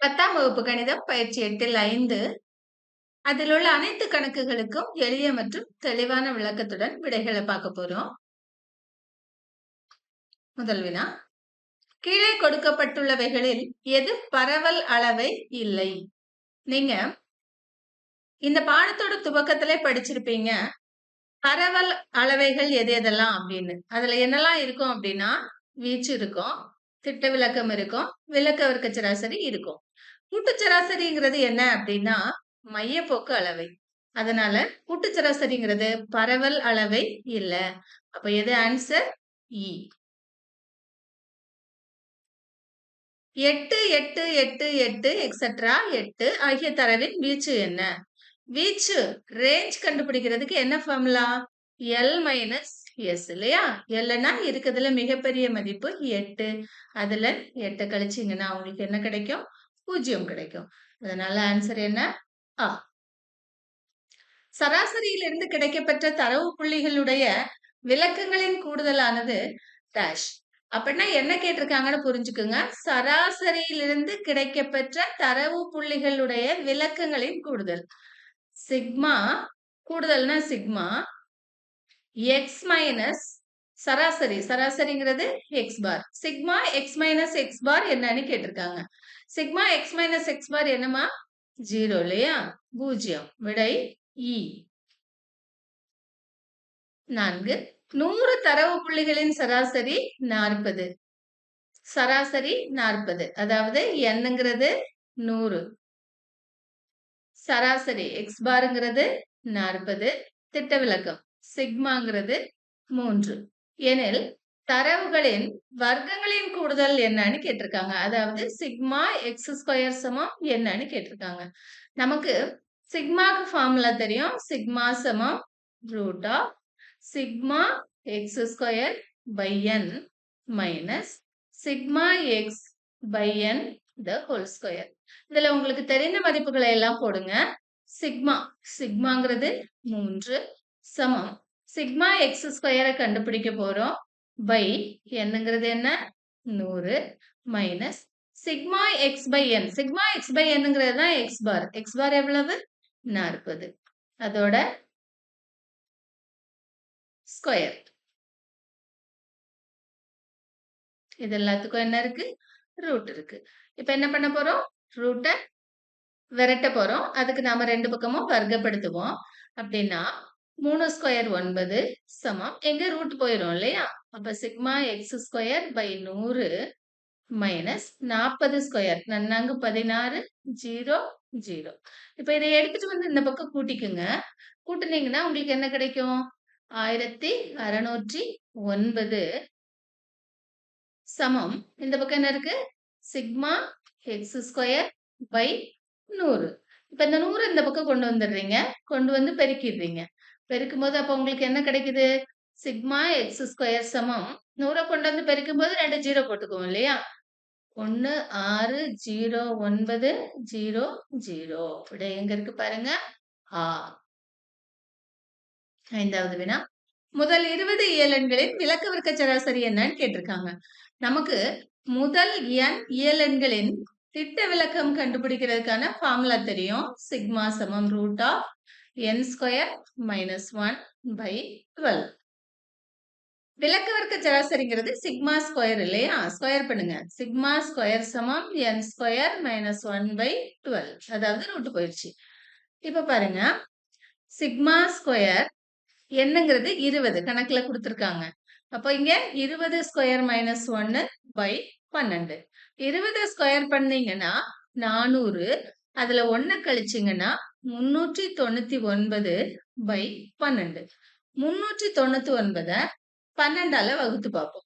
10ஆம் வகுப்பு கணிதம் பயிற்சி 8ல் 5 அதில் உள்ள அனைத்து கணக்குகளுக்கும் எளிய மற்றும் தெளிவான விளக்கத்துடன் விடைகளை பார்க்க போறோம். முதல் வினா, கீழே கொடுக்கப்பட்டுள்ளவைகளில் எது பரவல் அளவை இல்லை? நீங்க இந்த பாடத்தோட துவக்கத்திலே படிச்சிருப்பீங்க. பரவல் அளவைகள் எது எதெல்லாம் அப்படின்னு. அதுல என்னெல்லாம் இருக்கும் அப்படின்னா, வீச்சு இருக்கும், திட்ட விலக்கம் இருக்கும், விலக்க வர்க்க சராசரி இருக்கும். கூட்டுச் சராசரிங்கிறது என்ன அப்படின்னா மையப்போக்கு அளவை. அதனால கூட்டுச் சராசரிங்கிறது பரவல் அளவை இல்ல. அப்ப எது ஆன்சர்? இ. 8, 8, 8, 8 எக்ஸெட்ரா 8 ஆகிய தரவின் வீச்சு என்ன? வீச்சு ரேஞ்ச் கண்டுபிடிக்கிறதுக்கு என்ன ஃபார்முலா? L மைனஸ் S இல்லையா? Lன்னா இருக்கிறதுல மிகப்பெரிய மதிப்பு 8. அதுல 8 கழிச்சீங்கன்னா உங்களுக்கு என்ன கிடைக்கும்? 0 கிடைக்கும். அதனால ஆன்சர் என்ன? ஆ. சராசரியிலிருந்து கிடைக்கப்பெற்ற தரவு புள்ளிகளுடைய விலக்கங்களின் கூடுதலானது டேஷ். அப்படின்னா என்ன கேட்டிருக்காங்கன்னு புரிஞ்சுக்குங்க. சராசரியிலிருந்து கிடைக்கப்பெற்ற தரவு புள்ளிகளுடைய விலக்கங்களின் கூடுதல். சிக்மா கூடுதல்னா சிக்மா எக்ஸ் மைனஸ் சராசரி. சராசரிங்கிறது எக்ஸ் பார். சிக்மா எக்ஸ் மைனஸ் எக்ஸ் பார் என்னன்னு கேட்டிருக்காங்க. சிக்மா எக்ஸ் மைனஸ் எக்ஸ் பார் என்னமா? 0 இல்லையா? 0. விடை இ. 4 100 தரவு புள்ளிகளின் சராசரி 40. சராசரி 40. அதாவது என்னங்கிறது 100. சராசரி எக்ஸ் பாருங்கிறது 40. திட்ட விலக்கம் சிக்மாங்கிறது 3. எனில் தரவுகளின் வர்க்கங்களின் கூடுதல் என்னன்னு கேட்டிருக்காங்க. அதாவது சிக்மா எக்ஸ் ஸ்கொயர் சமம் என்னன்னு கேட்டிருக்காங்க. நமக்கு சிக்மாக்கு ஃபார்முலா தெரியும். சிக்மா சமம் root of sigma X square by N minus sigma X by N the whole square. இதுல உங்களுக்கு தெரிந்த மதிப்புகளை எல்லாம் போடுங்க. சிக்மாங்கிறது 3 சமம் சிக்மா எக்ஸ் ஸ்கொயரை கண்டுபிடிக்க போறோம் பை என்னங்கிறது என்ன? 100 minus sigma X by N. Sigma X by என்னங்கிறது தான் எக்ஸ் பார். எக்ஸ் பார் எவ்வளவு? 40. அதோட ஸ்கொயர். இது எல்லாத்துக்கும் என்ன இருக்கு? ரூட் இருக்கு. இப்ப என்ன பண்ண போறோம்? ரூட்டை விரட்ட போறோம். அதுக்கு நாம 2 பக்கமும் வர்க்கப்படுத்துவோம். அப்படின்னா 3 ஸ்கொயர் 9 சமம் எங்க ரூட் போயிரும் இல்லையா? அப்ப sigma X square by 100 minus 40 square. நன்னாங்கு 16 0 0. இப்ப இதை எடுத்துட்டு வந்து இந்த பக்கம் கூட்டிக்குங்க. கூட்டுனீங்கன்னா உங்களுக்கு என்ன கிடைக்கும்? 1609 சமம் இந்த பக்கம் என்ன இருக்கு? Sigma X square by 100. இப்ப இந்த 100 இந்த பக்கம் கொண்டு வந்துடுறீங்க. கொண்டு வந்து பெருக்கிடுறீங்க. பெருக்கும் போது அப்ப உங்களுக்கு என்ன கிடைக்குது? சிக்மா எக்ஸ் ஸ்கொயர் சமம் 100 கொண்டு வந்து பெருக்கும் போது 2 0 போட்டுக்குவோம் இல்லையா? 1 6 0 9 0 0. விடை எங்க இருக்கு பாருங்க? ஆ. 5வது வினா, முதல் 20 இயலெண்களின் விலக்க வர்க்க சராசரி என்னன்னு கேட்டிருக்காங்க. நமக்கு முதல் n இயலெண்களின் திட்ட விலக்கம் கண்டுபிடிக்கிறதுக்கான ஃபார்முலா தெரியும். சிக்மா சமம் root of n square minus 1 by 12. விலக்க வர்க்க சராசரிங்கிறது சிக்மா ஸ்கொயர் இல்லையா? ஸ்கொயர் பண்ணுங்க. சிக்மா ஸ்கொயர் சமம் n ஸ்கொயர் மைனஸ் 1 பை 12. அதாவது ரூட் போயிடுச்சு. இப்ப பாருங்க, சிக்மா ஸ்கொயர் என்னங்கிறது 20 கணக்குல கொடுத்திருக்காங்க. அப்ப இங்க 20 ஸ்கொயர் மைனஸ் 1 பை 12. 20 ஸ்கொயர் பண்ணீங்கன்னா 400. அதுல 1 கழிச்சீங்கன்னா 399 பை 12. 399 12ஆல வகுத்து பார்ப்போம்.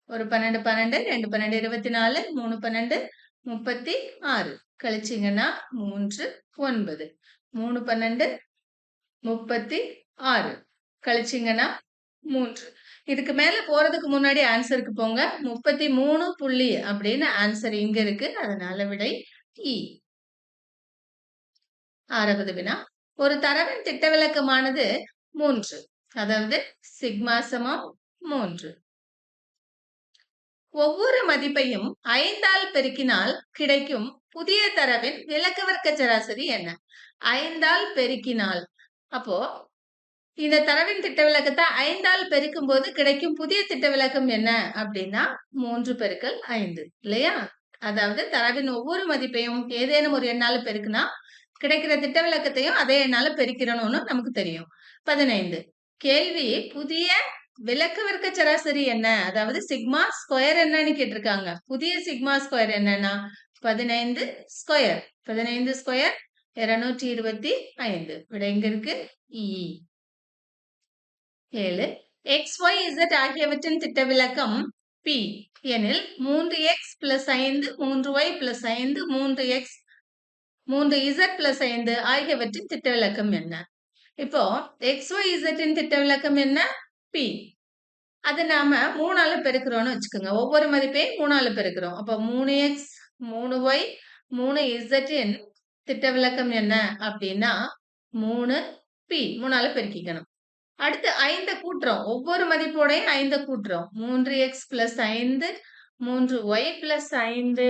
ஒரு 12 12 2 12 24 3 12 36 கழிச்சீங்கன்னா 3 9 3 12 36 கழிச்சீங்கன்னா 3. இதுக்கு மேல போறதுக்கு முன்னாடி ஆன்சருக்கு போங்க. 33 புள்ளி அப்படின்னு ஆன்சர் இங்க இருக்கு. அதனால விடை இ. 6வது வினா, ஒரு தரவின் திட்ட விலக்கமானது 3. அதாவது சிக்மா சமம் 3. ஒவ்வொரு மதிப்பையும் 5ஆல் பெருக்கினால் கிடைக்கும் புதிய தரவின் விலக்கவர்க்க சராசரி என்ன? 5ஆல் பெருக்கினால், அப்போ இந்த தரவின் திட்ட விலக்கத்தை 5ஆல் பெருக்கும் போது கிடைக்கும் புதிய திட்ட விலக்கம் என்ன அப்படின்னா 3 பெருக்கல் 5 இல்லையா? அதாவது தரவின் ஒவ்வொரு மதிப்பையும் ஏதேனும் ஒரு எண்ணால பெருக்குனா கிடைக்கிற திட்ட விலக்கத்தையும் அதே எண்ணால பெருக்கிறோம்னு நமக்கு தெரியும். 15 கேள்வி புதிய விலக்கவர்க்க சராசரி என்ன? அதாவது சிக்மா ஸ்கொயர் என்னன்னு கேட்டிருக்காங்க. புதிய சிக்மா ஸ்கொயர் என்னன்னா 15 ஸ்கொயர். 15 ஸ்கொயர் 225. விட எங்க இருக்கு? இ. 7 எக்ஸ் ஒய் இசட் ஆகியவற்றின் திட்ட விலக்கம் பி எனில் 3x plus 5 3y plus 5 3x 3z plus 5 ஆகியவற்றின் திட்ட விலக்கம் என்ன? இப்போ XYZ இன் திட்ட விலக்கம் என்ன? P. அது நாம 3ஆல பெருக்கிறோம்னு வச்சுக்கோங்க. ஒவ்வொரு மதிப்பையும் 3ஆல பெருக்கிறோம். அப்போ 3x 3y 3z இன் திட்ட விலக்கம் என்ன அப்படின்னா 3P. 3ஆல பெருக்கிக்கணும். அடுத்து 5 கூட்டுறோம். ஒவ்வொரு மதிப்போடையும் 5 கூட்டுறோம். 3x plus 5 3y plus 5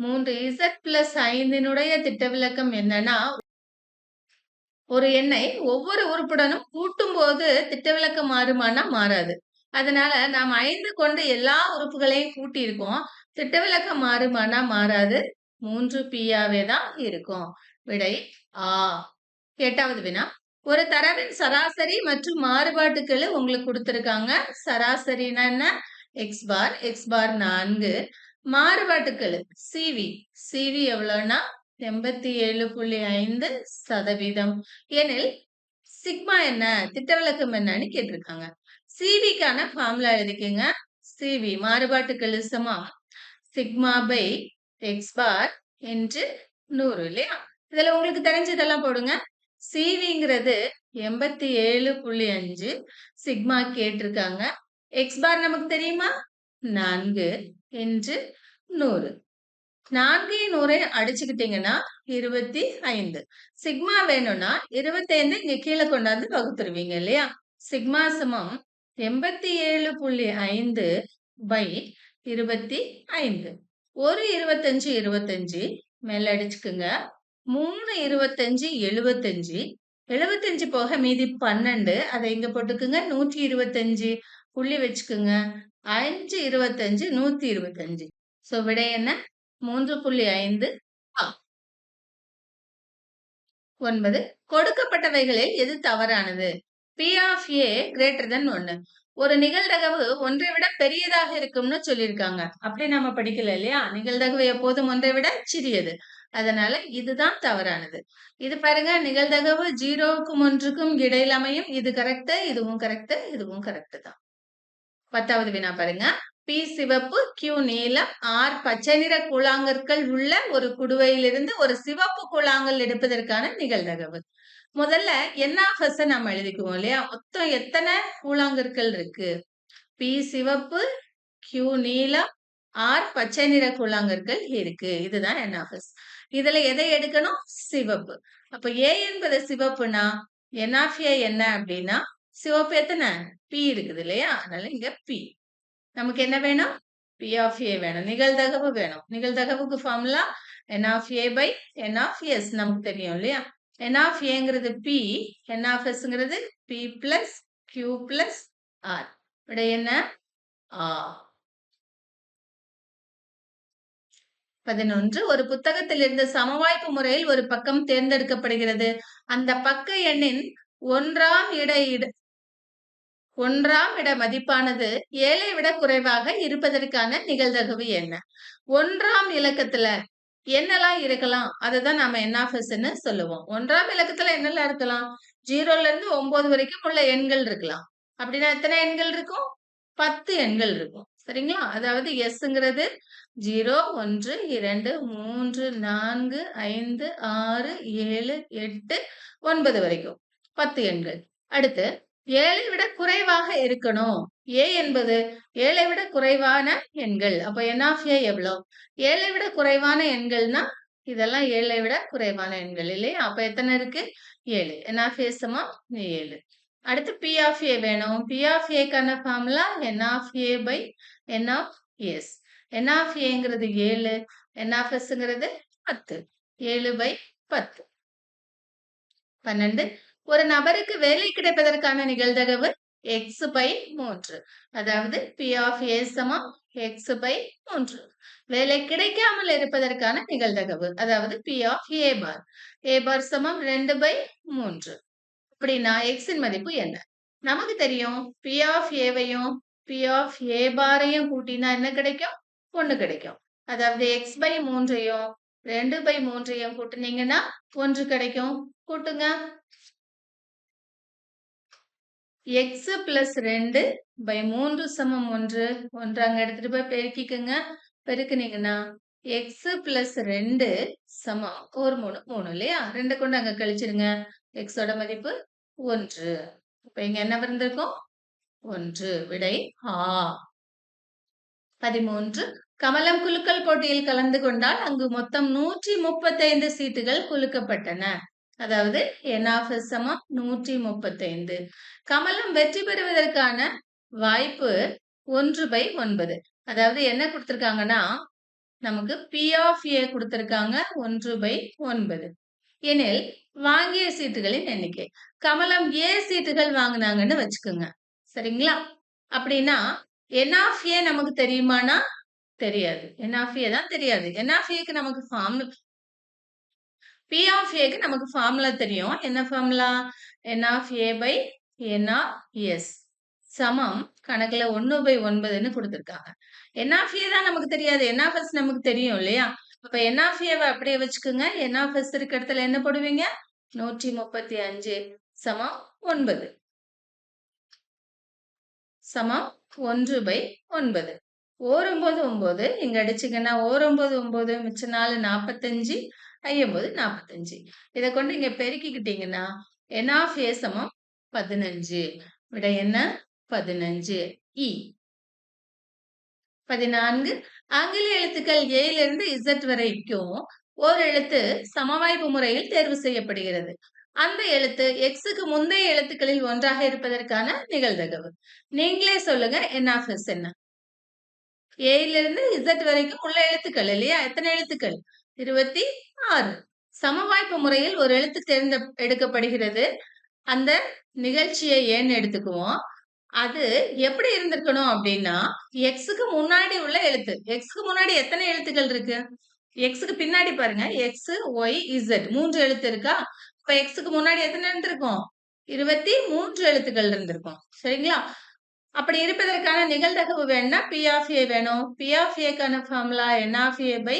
3z plus 5 திட்ட விலக்கம் என்னன்னா ஒரு எண்ணை ஒவ்வொரு உறுப்புடனும் கூட்டும் போது திட்ட விலக்கம் மாறுமானா மாறாது. அதனால நாம் 5 கொண்டு எல்லா உறுப்புகளையும் கூட்டி இருக்கோம். திட்ட விலக்கம் மாறுமானா மாறாது. 3Pயாவே தான் இருக்கும். விடை ஆ. 8வது வினா ஒரு தரவின் சராசரி மற்றும் மாறுபாட்டுக்கெழு உங்களுக்கு கொடுத்திருக்காங்க. சராசரினா என்ன? எக்ஸ் பார் 4. மாறுபாட்டுக்கெழு CV எவ்வளவுனா 87.5% எனில் சிக்மா என்ன? திட்ட விலக்கம் என்னன்னு கேட்டிருக்காங்க. CVக்கான ஃபார்முலா எழுதிக்கங்க. CV மாறுபாட்டுக்கெழு சமம் சிக்மா பை எக்ஸ் பார் என்று 100 இல்லையா? இதுல உங்களுக்கு தெரிஞ்சதெல்லாம் போடுங்க. CVங்கிறது 87.5 சிக்மா கேட்டிருக்காங்க. எக்ஸ் பார் நமக்கு தெரியுமா? 4 என்று 100. 4 100 அடிச்சுக்கிட்டீங்கன்னா 25. சிக்மா வேணும்னா 25 இங்க கீழே கொண்டாந்து வகுத்துருவீங்க இல்லையா? சிக்மா சமம் 87.5 பை 25. ஒரு 25 மேல அடிச்சுக்குங்க. 3 25 75. 75 போக மீதி 12. அதை இங்க போட்டுக்குங்க. 125 புள்ளி வச்சுக்குங்க. 5 25 125. சோ விடை என்ன? 3.5. 9 கொடுக்கப்பட்டவைகளில் எது தவறானது? P of A greater than 1. ஒரு நிகழ்தகவு ஒன்றை விட பெரியதாக இருக்கும்னு சொல்லியிருக்காங்க. அப்படி நாம படிக்கல இல்லையா? நிகழ்தகவு எப்போதும் ஒன்றை விட சிறியது. அதனால இதுதான் தவறானது. இது பாருங்க நிகழ்தகவு 0க்கும் 1க்கும் இடையில் அமையும். இது கரெக்ட், இதுவும் கரெக்ட், இதுவும் கரெக்ட் தான். 10வது வினா பாருங்க. P சிவப்பு, Q நீலம், R பச்சை நிற கூழாங்கற்கள் உள்ள ஒரு குடுவையிலிருந்து ஒரு சிவப்பு கூழாங்கல் எடுப்பதற்கான நிகழ்தகவு. முதல்ல N(S) நம்ம எழுதிக்குவோம் இல்லையா? மொத்தம் எத்தனை கூழாங்கற்கள் இருக்கு? P சிவப்பு, Q நீலம், R பச்சை நிற கூழாங்கற்கள் இருக்கு. இதுதான் N(S). இதுல எதை எடுக்கணும்? சிவப்பு. அப்ப A என்பது சிவப்புனா N(A) என்ன அப்படின்னா சிவப்பு எத்தனை? P இருக்குது இல்லையா? அதனால இங்க P. நமக்கு என்ன வேணும்? P of A வேணும். நிகழ்தகவு வேணும். நிகழ்தகவுக்கு ஃபார்முலா N(A) by N(S) நமக்கு தெரியும் இல்லையா? N(A)ங்கிறது P, N(S)ங்கிறது P plus Q plus R. விடை என்ன? ஆ. 11 ஒரு புத்தகத்திலிருந்து சமவாய்ப்பு முறையில் ஒரு பக்கம் தேர்ந்தெடுக்கப்படுகிறது. அந்த பக்க எண்ணின் ஒன்றாம் இட மதிப்பானது 7ஐ விட குறைவாக இருப்பதற்கான நிகழ்தகவு என்ன? 1ஆம் இலக்கத்துல என்னெல்லாம் இருக்கலாம்? அதுதான் நாம N(S)ன்னு சொல்லுவோம். 1ஆம் இலக்கத்துல என்னெல்லாம் இருக்கலாம்? 0ல இருந்து 9 வரைக்கும் உள்ள எண்கள் இருக்கலாம். அப்படின்னா எத்தனை எண்கள் இருக்கும்? 10 எண்கள் இருக்கும். சரிங்களா? அதாவது Sங்கிறது 0 1 2 3 4 5 6 7 8 9 வரைக்கும் 10 எண்கள். அடுத்து 7ஐ விட குறைவாக இருக்கணும். A என்பது 7ஐ விட குறைவான எண்கள். அப்ப N(A) எவ்வளவு? 7ஐ விட குறைவான எண்கள்னா இதெல்லாம் 7ஐ விட குறைவான எண்கள் இல்லையா? அப்ப எத்தனை இருக்கு? 7. N(A) சமம் 7. அடுத்து P of A வேணும். P of A க்கான formula N(A) by N(S). n of aங்கிறது 7, n of sங்கிறது 10. 7/10. 12. ஒரு நபருக்கு வேலை கிடைப்பதற்கான நிகழ்தகவு x/3. அதாவது P of A சமம் x/3. வேலை கிடைக்காமல் இருப்பதற்கான நிகழ்தகவு அதாவது P of A bar. A bar சமம் 2/3. அப்படின்னா x இன் மதிப்பு என்ன? நமக்கு தெரியும் P of Aவையும் P of A பாரையும் கூட்டினா என்ன கிடைக்கும்? 1 கிடைக்கும். அதாவது x/3ஐயும் 2/3ஐயும் கூட்டுனீங்கன்னா 1 கிடைக்கும். கூட்டுங்க. x plus 2/3 சமம் 1. 1 அங்க எடுத்துட்டு போய் பெருக்கிக்கங்க. பெருக்குனீங்கன்னா x plus 2 சமம் 1 3 3 இல்லையா? 2 கொண்டு அங்க கழிச்சிருங்க. x ஓட மதிப்பு 1. இப்ப இங்க என்ன வந்திருக்கும்? 1. விடை ஆ. 13. கமலம் குலுக்கல் போட்டியில் கலந்து கொண்டால் அங்கு மொத்தம் 135 சீட்டுகள் குலுக்கப்பட்டன. அதாவது n of s சமம் 135. கமலம் வெற்றி பெறுவதற்கான வாய்ப்பு 1/9. அதாவது என்ன கொடுத்திருக்காங்கன்னா நமக்கு P of A கொடுத்திருக்காங்க 1/9. எனில் வாங்கிய சீட்டுகளின் எண்ணிக்கை. கமலம் A சீட்டுகள் வாங்கினாங்கன்னு வச்சுக்கோங்க. சரிங்களா? அப்படின்னா n of A நமக்கு தெரியுமானா தெரியாது. n of A தான் தெரியாது. n of Aக்கு நமக்கு P of Aக்கு நமக்கு ஃபார்முலா தெரியும். என்ன formula? n of A by n of S சமம் கணக்குல 1/9ன்னு கொடுத்திருக்காங்க. n of A தான் நமக்கு தெரியாது. n of S நமக்கு தெரியும் இல்லையா? அப்ப n of Aவை அப்படியே வச்சுக்கோங்க. n of S இருக்க இடத்துல என்ன போடுவீங்க? 135 சமம் 9 சமம் 1/9. 9 9 இங்க அடிச்சீங்கன்னா 9 9 மிச்ச 4 45 50 45. இதை கொண்டு இங்க பெருக்கிக்கிட்டீங்கன்னா n of A சமம் 15. விடை என்ன? 15. E. 14. ஆங்கில எழுத்துக்கள் A இலிருந்து Z வரைக்கும் ஓர் எழுத்து சமவாய்ப்பு முறையில் தேர்வு செய்யப்படுகிறது. அந்த எழுத்து Xக்கு முந்தைய எழுத்துக்களில் ஒன்றாக இருப்பதற்கான நிகழ்தகவு. நீங்களே சொல்லுங்க n of S என்ன? A இலிருந்து Z வரைக்கும் உள்ள எழுத்துக்கள் இல்லையா? எத்தனை எழுத்துக்கள்? 26. சமவாய்ப்பு முறையில் ஒரு எழுத்து எடுக்கப்படுகிறது. அந்த நிகழ்ச்சியை ஏன்னு எடுத்துக்குவோம். அது எப்படி இருந்திருக்கணும் அப்படின்னா எக்ஸுக்கு முன்னாடி உள்ள எழுத்து. எக்ஸுக்கு முன்னாடி எத்தனை எழுத்துக்கள் இருக்கு? எக்ஸுக்கு பின்னாடி பாருங்க. எக்ஸ் ஒய் இசட் 3 எழுத்து இருக்கா? அப்ப எக்ஸுக்கு முன்னாடி எத்தனை இருந்திருக்கும்? 23 எழுத்துக்கள் இருந்திருக்கும். சரிங்களா? அப்படி இருப்பதற்கான நிகழ்தகவு வேணும்னா P of A வேணும். P of Aக்கான formula n of A by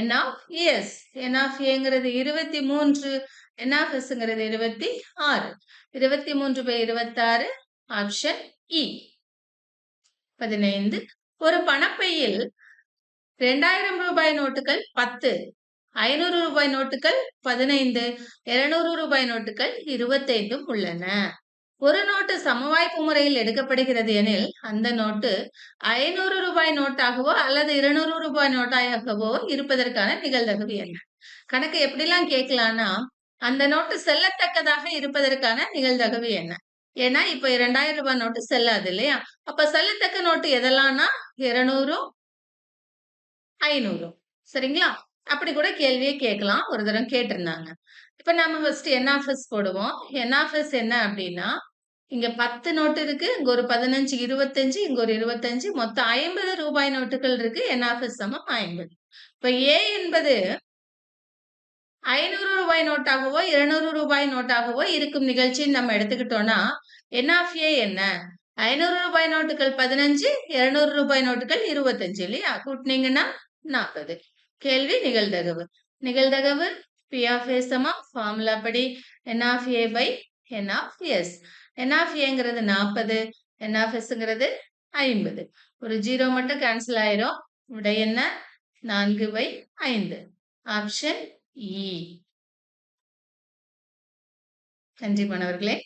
n of S. n of Aங்கிறது 23, n of Sங்கிறது 26. 23/26 ஆப்ஷன் E. 15. ஒரு பணப்பையில் 2000 ரூபாய் நோட்டுகள் 10, 500 ரூபாய் நோட்டுகள் 15, 200 ரூபாய் நோட்டுகள் 25 உள்ளன. ஒரு நோட்டு சமவாய்ப்பு முறையில் எடுக்கப்படுகிறது எனில் அந்த நோட்டு 500 ரூபாய் நோட்டாகவோ அல்லது 200 ரூபாய் நோட்டாகவோ இருப்பதற்கான நிகழ்தகவு என்ன? கணக்கு எப்படிலாம் கேட்கலாம்னா அந்த நோட்டு செல்லத்தக்கதாக இருப்பதற்கான நிகழ்தகவு என்ன? ஏன்னா இப்ப 2000 ரூபாய் நோட்டு செல்லாது இல்லையா? அப்ப செல்லத்தக்க நோட்டு எதெல்லாம்னா 200, 500. சரிங்களா? அப்படி கூட கேள்வியே கேட்கலாம். ஒரு தடவை கேட்டிருந்தாங்க. இப்ப நம்ம ஃபர்ஸ்ட் n of S போடுவோம். n of S என்ன அப்படின்னா இங்க 10 நோட்டு இருக்கு. இங்க ஒரு 15, 25, இங்க ஒரு 25, மொத்தம் 50 ரூபாய் நோட்டுகள் இருக்கு. n of S சமம் 50. இப்ப A என்பது 500 ரூபாய் நோட்டாகவோ 200 ரூபாய் நோட்டாகவோ இருக்கும் நிகழ்ச்சின்னு நம்ம எடுத்துக்கிட்டோம்னா n of A என்ன? 500 ரூபாய் நோட்டுகள் 15, 200 ரூபாய் நோட்டுகள் 25 இல்லையா? கூட்டினீங்கன்னா 40. கேள்வி நிகழ்தகவு. நிகழ்தகவு P of A சமம் ஃபார்முலா படி n of A by n of S. n of Aங்கிறது 40, n of Sங்கிறது 50. ஒரு 0 மட்டும் கேன்சல் ஆயிரும். விடை என்ன? 4/5. Option E. நன்றி மாணவர்களே.